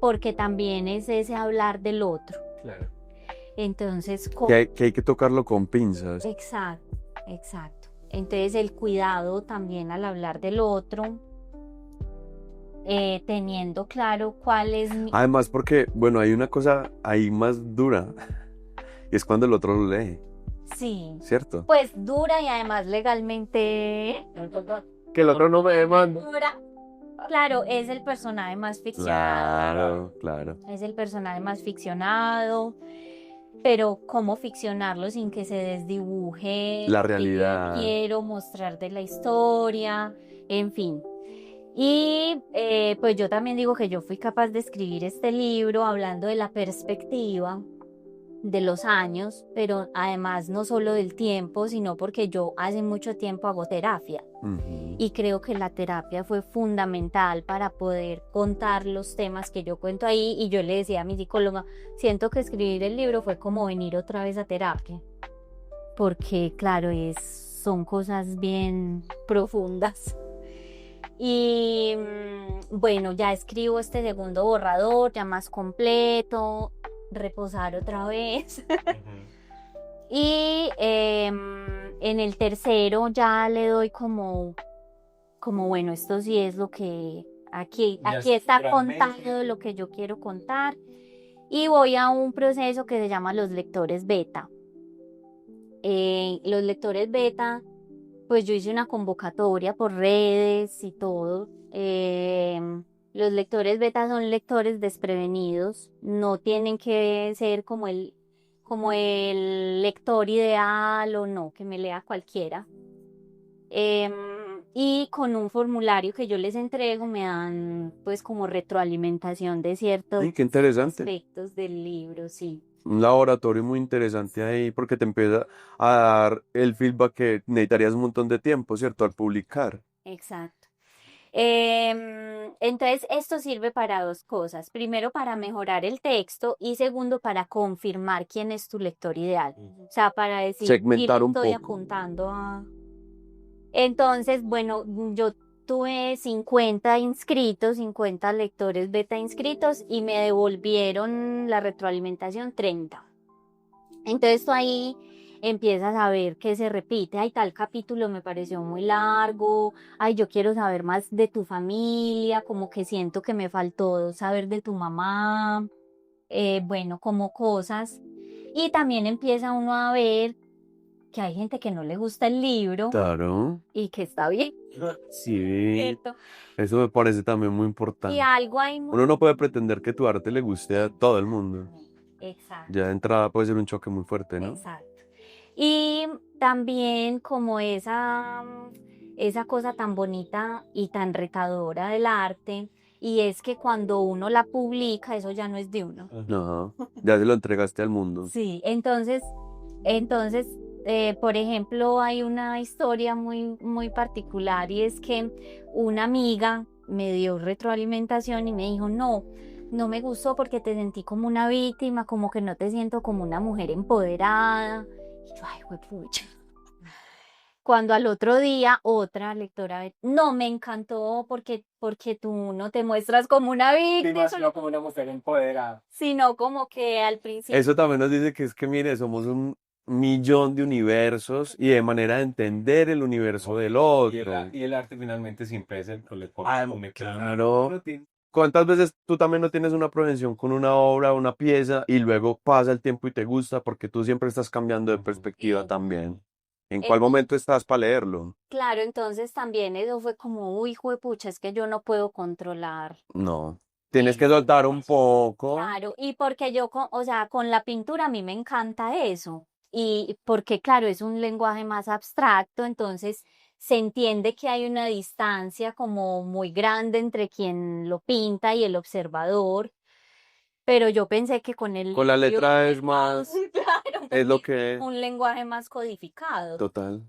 porque también es ese hablar del otro. Claro. Entonces, Que hay que tocarlo con pinzas. exacto, exacto. Entonces el cuidado también al hablar del otro, teniendo claro cuál es mi... Además, porque, bueno, hay una cosa ahí más dura, y es cuando el otro lo lee, Sí, ¿cierto? pues dura y además legalmente Que el otro no me demanda. dura. Claro, es el personaje más ficcionado. Claro. Es el personaje más ficcionado, pero cómo ficcionarlo sin que se desdibuje La lo que yo realidad. quiero mostrar de la historia, en fin. Y pues yo también digo que yo fui capaz de escribir este libro hablando de la perspectiva de los años, pero además no solo del tiempo, sino porque yo hace mucho tiempo hago terapia. Ujú. Y creo que la terapia fue fundamental para poder contar los temas que yo cuento ahí. Y yo le decía a mi psicóloga, siento que escribir el libro fue como venir otra vez a terapia, porque claro, son cosas bien profundas. Y bueno, ya escribo este segundo borrador, ya más completo, reposar otra vez. Y en el tercero ya le doy como bueno, esto sí es lo que aquí está contado lo que yo quiero contar. Y voy a un proceso que se llama los lectores beta. Los lectores beta, pues yo hice una convocatoria por redes y todo. Los lectores beta son lectores desprevenidos, no tienen que ser como el lector ideal o no, que me lea cualquiera. Y con un formulario que yo les entrego me dan pues como retroalimentación de ciertos Ay, qué interesante. aspectos del libro, sí. Un laboratorio muy interesante ahí porque te empieza a dar el feedback que necesitarías un montón de tiempo, ¿cierto? Al publicar. Exacto. Entonces, esto sirve para dos cosas. Primero, para mejorar el texto y segundo, para confirmar quién es tu lector ideal. O sea, para decir, Segmentar le un estoy poco. apuntando a... Entonces, bueno, yo tuve 50 inscritos, 50 lectores beta inscritos y me devolvieron la retroalimentación 30. Entonces tú ahí empiezas a ver que se repite, ay, tal capítulo me pareció muy largo, ay, yo quiero saber más de tu familia, como que siento que me faltó saber de tu mamá, bueno, como cosas. Y también empieza uno a ver que hay gente que no le gusta el libro Claro. y que está bien, Sí. ¿cierto? Eso me parece también muy Y importante. algo hay muy... Uno no puede pretender que tu arte le guste a todo el mundo. Exacto. Ya de entrada puede ser un choque muy fuerte, ¿no? Exacto. Y también como esa cosa tan bonita y tan retadora del arte, y es que cuando uno la publica, eso ya no es de uno. No, ya se lo entregaste al mundo. Sí, entonces, por ejemplo, hay una historia muy, muy particular y es que una amiga me dio retroalimentación y me dijo, no me gustó porque te sentí como una víctima, como que no te siento como una mujer empoderada. Y yo, ay, juepucha. Cuando al otro día otra lectora, no, me encantó porque tú no te muestras como una víctima, Sino como una mujer empoderada. sino como que al principio... Eso también nos dice que es que, mire, somos un millón de universos y de manera de entender el universo del otro. Y el arte finalmente siempre es el que le Ah, pone claro. ¿Cuántas veces tú también no tienes una prevención con una obra, una pieza, y luego pasa el tiempo y te gusta porque tú siempre estás cambiando de perspectiva también? ¿En cuál momento estás para leerlo? Claro, entonces también eso fue como, uy, juepucha, es que yo no puedo controlar No. Tienes que soltar un poco. Claro, y porque yo, o sea, con la pintura a mí me encanta eso. Y porque, claro, es un lenguaje más abstracto, entonces se entiende que hay una distancia como muy grande entre quien lo pinta y el observador. Pero yo pensé que con el Con la libro iba a letra ser es más, claro, es lo que es. un lenguaje más codificado. Total.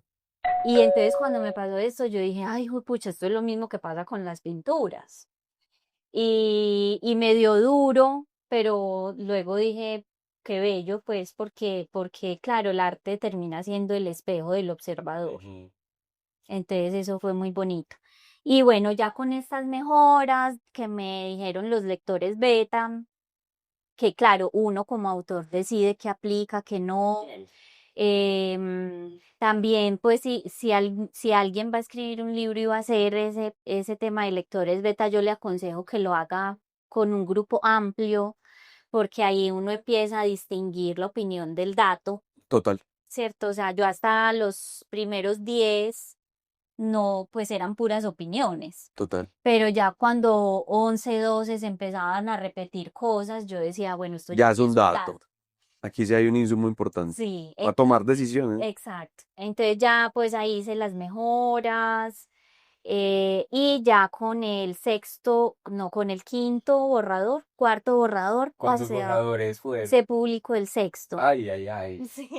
Y entonces cuando me pasó esto, yo dije, ay, pucha, esto es lo mismo que pasa con las pinturas. Y me dio duro, pero luego dije, qué bello, pues, porque claro, el arte termina siendo el espejo del observador. Ujú. Entonces eso fue muy bonito. Y bueno, ya con estas mejoras que me dijeron los lectores beta, que claro, uno como autor decide qué aplica, qué no. También, pues, si alguien va a escribir un libro y va a hacer ese tema de lectores beta, yo le aconsejo que lo haga con un grupo amplio, porque ahí uno empieza a distinguir la opinión del dato, Total, ¿cierto? O sea, yo hasta los primeros 10 no, pues eran puras opiniones. total. Pero ya cuando 11 12 se empezaban a repetir cosas, yo decía, bueno, esto ya Ya es sí un es un dato. dato. Aquí sí hay un insumo importante Sí, para tomar decisiones. exacto. Entonces ya pues ahí hice las mejoras y ya con el sexto, no, con el quinto borrador, cuarto borrador, o ¿Cuántos sea, borradores fueron? se publicó el sexto. Ay, ay, ay. Sí,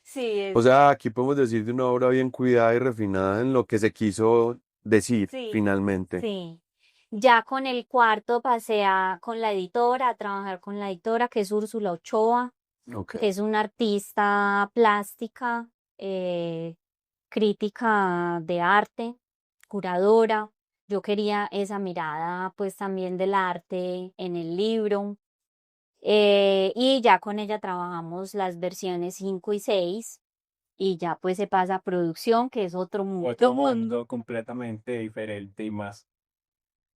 sí, O sea, aquí podemos decir de una obra bien cuidada y refinada en lo que se quiso decir sí, finalmente. sí. Ya con el cuarto pasé con la editora, a trabajar con la editora, que es Úrsula Ochoa, Ok. que es una artista plástica, eh, crítica de arte, curadora. Yo quería esa mirada pues también del arte en el libro. Y ya con ella trabajamos las versiones 5 y 6 y ya pues se pasa a producción, que es otro Otro mundo. mundo completamente diferente y más.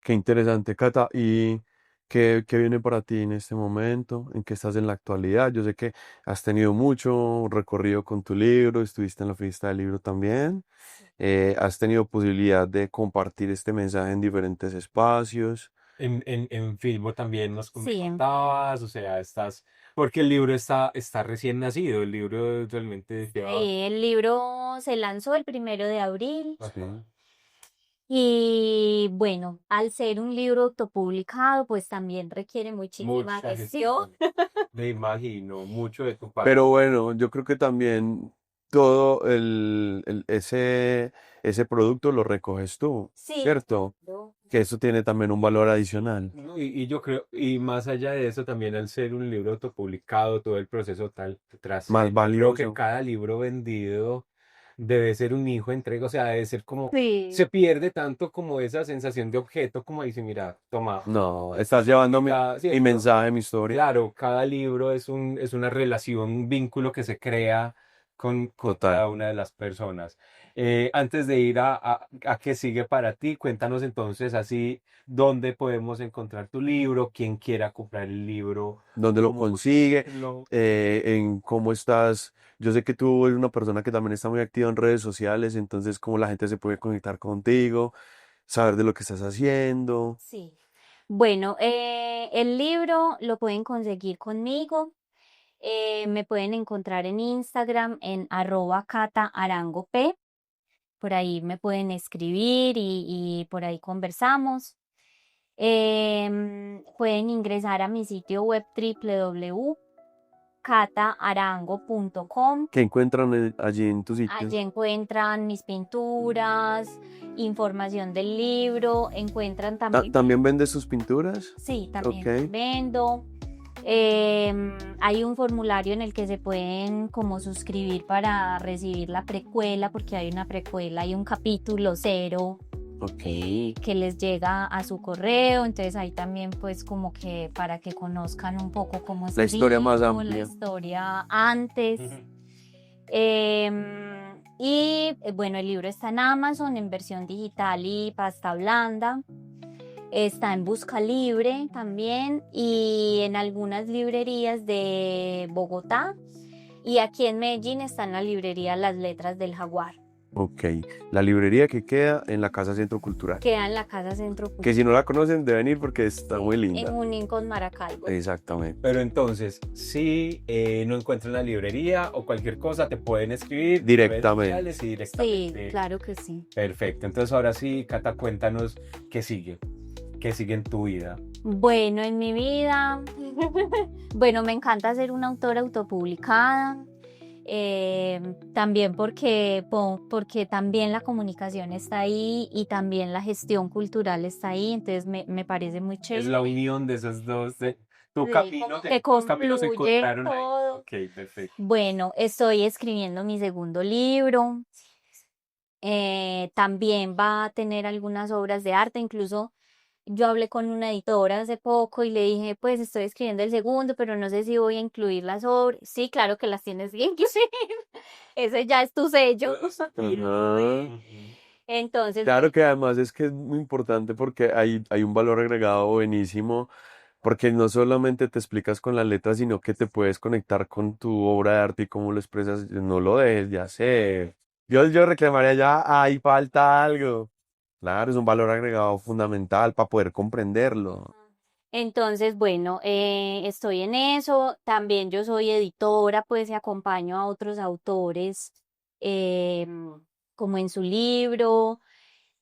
Qué interesante, Cata. ¿Y qué viene para ti en este momento? ¿En qué estás en la actualidad? Yo sé que has tenido mucho recorrido con tu libro, estuviste en la fiesta del libro también. Has tenido posibilidad de compartir este mensaje en diferentes espacios. En Filmo también nos Sí, comentabas, o sea, porque el libro está recién nacido, el libro realmente lleva el libro se lanzó el 1 de abril. Sí. Y bueno, al ser un libro autopublicado, pues también requiere muchísima mucha gestión. gestión. Me imagino, mucho de tu parte. Pero bueno, yo creo que también todo ese producto lo recoges tú, Sí, ¿cierto? claro. Que eso tiene también un valor adicional, ¿No? Y yo creo, y más allá de eso, también al ser un libro autopublicado, todo el proceso tal detrás, más yo creo que valioso. cada libro vendido debe ser un hijo de entrega, o sea, debe ser como, Sí, se pierde tanto como esa sensación de objeto, como dice, mira, toma, No, estás llevando mi ¿cierto? mensaje, mi historia. Claro, cada libro es una relación, un vínculo que se crea con Total. cada una de las personas. Antes de ir a qué sigue para ti, cuéntanos entonces así dónde podemos encontrar tu libro, quién quiera comprar el libro, ¿Dónde lo cómo consigue? conseguirlo. En cómo estás. Yo sé que tú eres una persona que también está muy activa en redes sociales, entonces cómo la gente se puede conectar contigo, saber de lo que estás haciendo. sí. Bueno, el libro lo pueden conseguir conmigo. Me pueden encontrar en Instagram en @cataarangop. Por ahí me pueden escribir y por ahí conversamos. Pueden ingresar a mi sitio web www.cataarango.com. ¿Qué encuentran allí en tu sitio? Allí encuentran mis pinturas, información del libro, encuentran también, ¿También vendes sus pinturas? sí, Ok. también vendo. Hay un formulario en el que se pueden como suscribir para recibir la precuela, porque hay una precuela, hay un capítulo 0 Ok. que les llega a su correo, entonces ahí también pues como que para que conozcan un poco cómo La historia más escribo, la amplia. historia antes. Bueno, el libro está en Amazon en versión digital y pasta blanda. Está en Busca Libre también y en algunas librerías de Bogotá. Y aquí en Medellín está en la librería Las Letras del Jaguar. Ok, la librería que queda en la Casa Centro Cultural. Queda en la Casa Centro Que Cultural, si no la conocen deben ir porque está muy en linda. Junín con Maracaibo. Exactamente. Pero entonces, si no encuentran la librería o cualquier cosa, te pueden escribir en Directamente. redes sociales y Sí, directamente. claro que sí. Perfecto. Entonces, ahora sí, Cata, cuéntanos qué sigue. ¿Qué sigue en tu vida? Bueno, en mi vida, bueno, me encanta ser una autora autopublicada. También porque también la comunicación está ahí y también la gestión cultural está ahí, entonces me parece muy Es chévere. la unión de esas dos. Tu Sí, camino, como que tus caminos se confluye encontraron ahí. todo. Ok, perfecto. Bueno, estoy escribiendo mi segundo libro. También va a tener algunas obras de arte, incluso yo hablé con una editora hace poco y le dije, pues estoy escribiendo el segundo, pero no sé si voy a incluir las obras. Sí, claro que las tienes que incluir. Ese ya es tu sello. Ajá. Entonces, Claro que además es que es muy importante porque hay un valor agregado buenísimo, porque no solamente te explicas con las letras, sino que te puedes conectar con tu obra de arte y cómo lo expresas. No lo dejes de hacer. Yo reclamaría ya, ahí falta algo. Claro, es un valor agregado fundamental para poder comprenderlo. entonces, bueno, estoy en eso. También yo soy editora, pues y acompaño a otros autores como en su libro.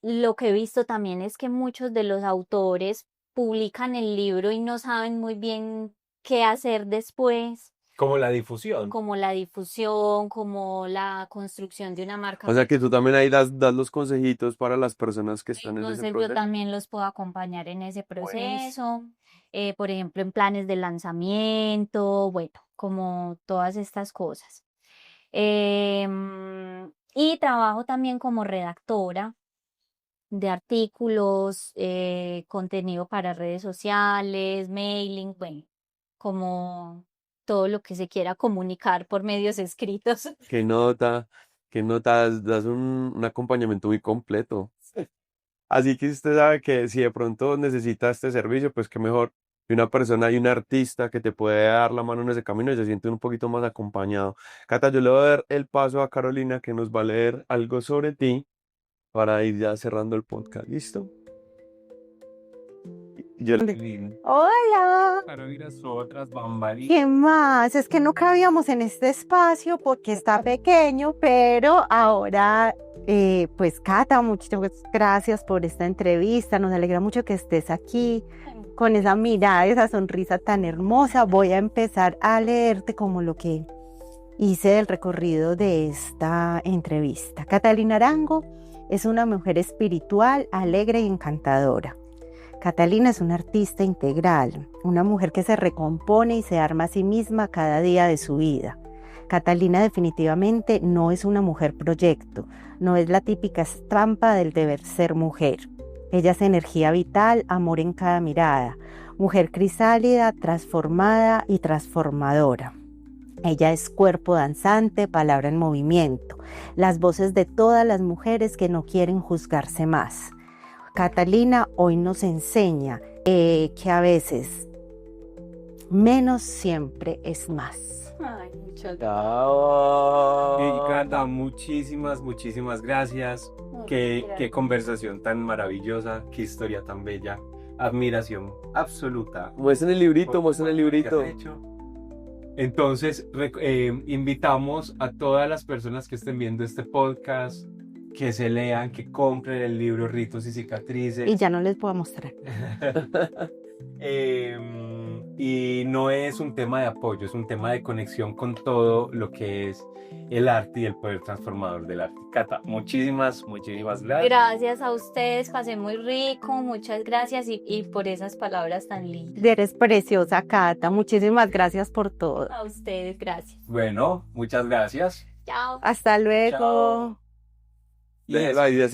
Lo que he visto también es que muchos de los autores publican el libro y no saben muy bien qué hacer después, Como la difusión. como la difusión, como la construcción de una marca O sea que tú personal. también ahí das los consejitos para las personas que están en ese Entonces yo proceso. también los puedo acompañar en ese Buenísimo. proceso, por ejemplo, en planes de lanzamiento, bueno, como todas estas cosas. Y trabajo también como redactora de artículos, contenido para redes sociales, mailing, bueno, como todo lo que se quiera comunicar por medios escritos. Qué nota, qué nota, das un acompañamiento muy completo. Así que usted sabe que si de pronto necesita este servicio, pues qué mejor que una persona y un artista que te puede dar la mano en ese camino y se siente un poquito más acompañado. Cata, yo le voy a dar el paso a Carolina que nos va a leer algo sobre ti para ir ya cerrando el podcast. ¿Listo? Yo Hola, Para oír a otras bambalinas. ¿qué más? Es que no cabíamos en este espacio porque está pequeño, pero ahora, pues Cata, muchas gracias por esta entrevista. Nos alegra mucho que estés aquí con esa mirada, esa sonrisa tan hermosa. Voy a empezar a leerte como lo que hice del recorrido de esta entrevista. Catalina Arango es una mujer espiritual, alegre y encantadora. Catalina es una artista integral, una mujer que se recompone y se arma a sí misma cada día de su vida. Catalina definitivamente no es una mujer proyecto, no es la típica estampa del deber ser mujer. Ella es energía vital, amor en cada mirada, mujer crisálida, transformada y transformadora. Ella es cuerpo danzante, palabra en movimiento, las voces de todas las mujeres que no quieren juzgarse más. Catalina hoy nos enseña que a veces menos siempre es más. Ay, muchas Y Cata, muchísimas gracias. Qué gracias. conversación tan maravillosa, qué historia tan bella. Admiración absoluta. muestren el librito, muestren el por todo lo que librito. has hecho. Entonces, invitamos a todas las personas que estén viendo este podcast que se lean, que compren el libro Ritos y Cicatrices. Y ya no les puedo mostrar. Y no es un tema de apoyo, es un tema de conexión con todo lo que es el arte y el poder transformador del arte. Cata, muchísimas gracias. Gracias a ustedes, pasé muy rico, muchas gracias y por esas palabras tan lindas. Eres preciosa, Cata. Muchísimas gracias por todo. A ustedes, gracias. Bueno, muchas gracias. Chao. Hasta luego. Chao. La idea